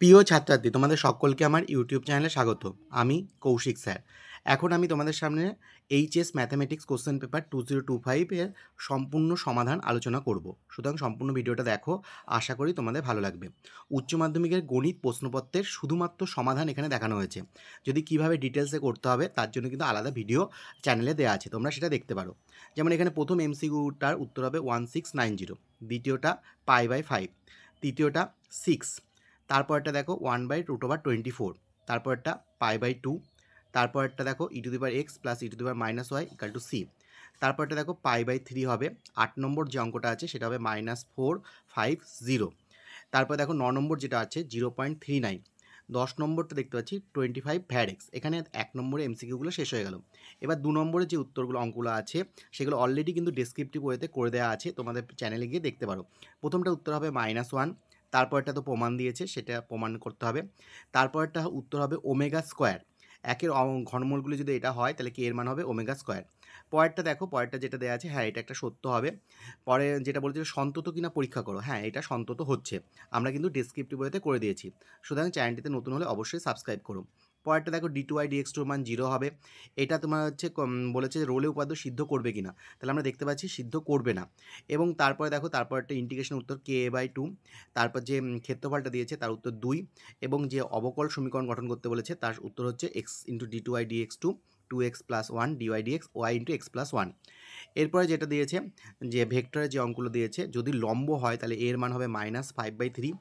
প্রিয় ছাত্রছাত্রী, তোমাদের সকলকে আমার ইউটিউব চ্যানেলে স্বাগত। আমি কৌশিক স্যার। এখন আমি তোমাদের সামনে এইচএস ম্যাথামেটিক্স কোশ্চেন পেপার 2025 এর সম্পূর্ণ সমাধান আলোচনা করব। সুতরাং সম্পূর্ণ ভিডিওটা দেখো, আশা করি তোমাদের ভালো লাগবে। উচ্চ মাধ্যমিকের গণিত প্রশ্নপত্রের শুধুমাত্র সমাধান এখানে দেখানো হয়েছে। যদি কিভাবে ডিটেলসে করতে হবে তার জন্য কিন্তু আলাদা ভিডিও চ্যানেলে দেওয়া আছে, তোমরা সেটা দেখতে পারো। যেমন এখানে প্রথম এমসিকিউটার উত্তর হবে 1690, দ্বিতীয়টা π/5, তৃতীয়টা 6, তারপরটা দেখো 1/√24, তারপরটা π/2, তারপরটা দেখো e⁻x + e⁻−y = c, তারপরটা দেখো π/3 হবে। 8 নম্বর যে অঙ্কটা আছে সেটা হবে -450। তারপর দেখো 9 নম্বর যেটা আছে 0.39। 10 নম্বরটা দেখতে পাচ্ছি 25 VARX। এখানে 1 নম্বরে এমসিকিউগুলো শেষ হয়ে গেল। এবার 2 নম্বরে যে উত্তরগুলো অঙ্কগুলো আছে সেগুলো অলরেডি কিন্তু ডেসক্রিপটিভ ওয়েতে করে দেওয়া আছে, তোমাদের চ্যানেলে গিয়ে দেখতে পারো। প্রথমটা উত্তর হবে -1, তারপরটা তো প্রমাণ দিয়েছে, সেটা প্রমাণ করতে হবে। তারপরটা উত্তর হবে ওমেগা স্কোয়ার। একের ঘনমূলগুলো যদি এটা হয় তাহলে কি এর মান হবে ওমেগা স্কোয়ার। পরেরটা দেখো, পরেরটা যেটা দেওয়া আছে, হ্যাঁ এটা একটা সত্য হবে। পরে যেটা বলেছিল সন্তত কিনা পরীক্ষা করো, হ্যাঁ এটা সন্তত হচ্ছে। আমরা কিন্তু ডেসক্রিপটিভ ওয়েতে করে দিয়েছি। সুতরাং চ্যানেলটিতে নতুন হলে অবশ্যই সাবস্ক্রাইব করো। পরেরটা দেখো d2y dx2 মান 0 হবে। এটা তোমার হচ্ছে বলেছে যে রোলে উপাদ্য সিদ্ধ করবে কিনা, তাহলে আমরা দেখতে পাচ্ছি সিদ্ধ করবে না। এবং তারপরে দেখো, তারপর একটা ইন্টিগ্রেশন উত্তর k/2। তারপর যে ক্ষেত্রফলটা দিয়েছে তার উত্তর 2, এবং যে অবকল সমীকরণ গঠন করতে বলেছে তার উত্তর হচ্ছে x × d2y dx2, 2x + 1 dy dx y × x + 1। এরপরে যেটা দিয়েছে যে ভেক্টরের যে অঙ্কগুলো দিয়েছে, যদি লম্ব হয় তাহলে এর মান হবে -5/3,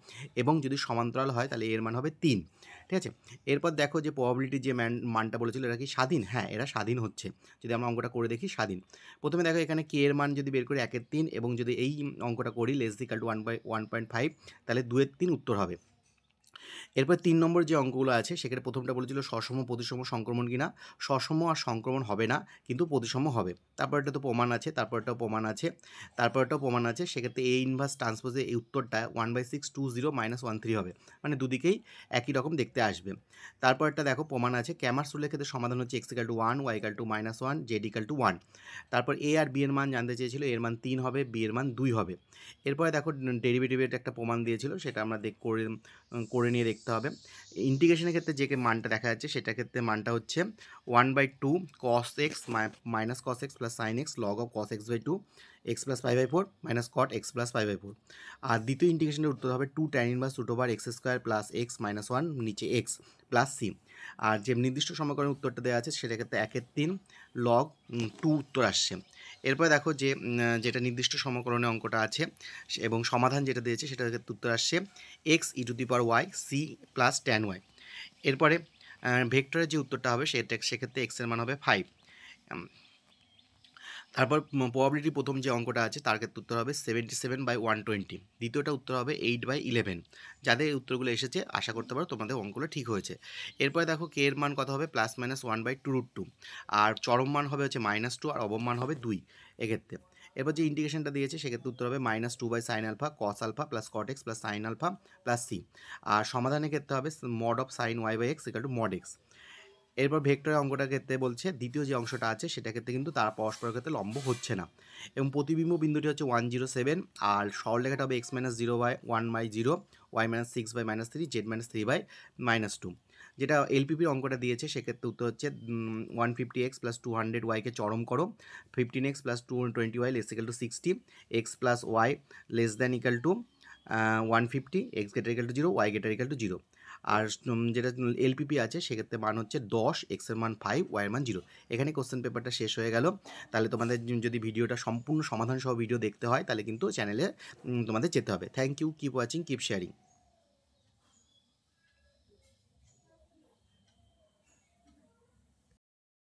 এবং যদি সমান্তরাল হয় তাহলে এর মান হবে 3। ঠিক আছে। এরপর দেখো যে প্রবাবিলিটি যে মানটা বলেছিল এটা কি স্বাধীন, হ্যাঁ এরা স্বাধীন হচ্ছে। যদি আমরা অঙ্কটা করে দেখি স্বাধীন। প্রথমে দেখো এখানে কে এর মান যদি বের করি 1/3, এবং যদি এই অঙ্কটা করি < 1/1.5, তাহলে 2/3 উত্তর হবে। এরপর 3 নম্বর যে অঙ্কগুলো আছে সেখানে প্রথমটা বলেছিল সসম প্রতিসম সংক্রমণ কিনা। সসম আর সংক্রমণ হবে না, কিন্তু প্রতিসম হবে। তারপরটা তো প্রমাণ আছে, তারপরটাও প্রমাণ আছে, তারপরটাও প্রমাণ আছে। সেক্ষেত্রে এ ইনভার্স ট্রান্সপোজে এই উত্তরটা 1/620 - 13 হবে, মানে দুদিকেই একই রকম দেখতে আসবে। তারপরটা দেখো প্রমাণ আছে, ক্যামার্স রুলের ক্ষেত্রে সমাধান হচ্ছে x = 1, y = -1, z = 1। তারপর এ আর বি এর মান জানতে চেয়েছিল, এর মান 3 হবে, বি এর মান 2 হবে। এরপরে দেখো ডেরিভেটিভের একটা প্রমাণ দিয়েছিল, সেটা আমরা করে নিয়ে দেখতে হবে। ইন্টিগ্রেশনের ক্ষেত্রে যে মানটা দেখা যাচ্ছে সেটার ক্ষেত্রে মানটা হচ্ছে 1/2 cos x - cos x + sin x log of cos x/2 x + π/4 - cot x + π/4। আর দ্বিতীয় ইন্টিগ্রেশনের উত্তর হবে 2 tan ইনভার্স √x² + x - 1 নিচে x + c। আর যে নির্দিষ্ট সমীকরণের উত্তরটা দেওয়া আছে সেটার ক্ষেত্রে 1/3 log 2 উত্তর আসছে। এরপরে দেখো যে যেটা নির্দিষ্ট সমীকরণের অঙ্কটা আছে এবং সমাধান যেটা দিয়েছে সেটার ক্ষেত্রে উত্তর আসছে x e⁻y c + tan y। এরপরে ভেক্টরের যে উত্তরটা হবে সেক্ষেত্রে x এর মান হবে 5। তারপর প্রবাবিলিটি প্রথম যে অঙ্কটা আছে তার ক্ষেত্রে উত্তর হবে 77/120, দ্বিতীয়টা উত্তর হবে 8/11। যাদের এই উত্তরগুলো এসেছে আশা করতে পারো তোমাদের অঙ্কগুলো ঠিক হয়েছে। এরপরে দেখো কে এর মান কত হবে, +-1/2√2, আর চরম মান হবে হচ্ছে -2, আর অবম মান হবে 2 এক্ষেত্রে। এরপর যে ইন্টিগ্রেশনটা দিয়েছে সেক্ষেত্রে উত্তর হবে -2/sin α cos α + cot x + sin α + c। আর সমাধানের ক্ষেত্রে হবে mod of sin y/x = mod x। এরপর ভেক্টরের অঙ্কটার ক্ষেত্রে বলছে দ্বিতীয় যে অংশটা আছে সেটার ক্ষেত্রে কিন্তু তারা পরস্পরের ক্ষেত্রে লম্ব হচ্ছে না, এবং প্রতিবিম্ব বিন্দুটি হচ্ছে 107, আর সরলরেখাটা হবে x - 0/1/0, y - 6/-3, z - 3/-2। যেটা এলপিপির অঙ্কটা দিয়েছে সেক্ষেত্রে উত্তর হচ্ছে 150x + 200y কে চরম করো, 15x + 220y = 60, x + y <= 150, x > 0, y > 0। আর যেটা এলপিপি আছে সেক্ষেত্রে মান হচ্ছে 10, এক্স এর মান 5, ওয়াই এর মান 0। এখানে কোশ্চেন পেপারটা শেষ হয়ে গেল। তাহলে তোমাদের যদি ভিডিওটা সম্পূর্ণ সমাধান সহ ভিডিও দেখতে হয় তাহলে কিন্তু চ্যানেলে তোমাদের যেতে হবে। Thank you, keep watching, keep sharing.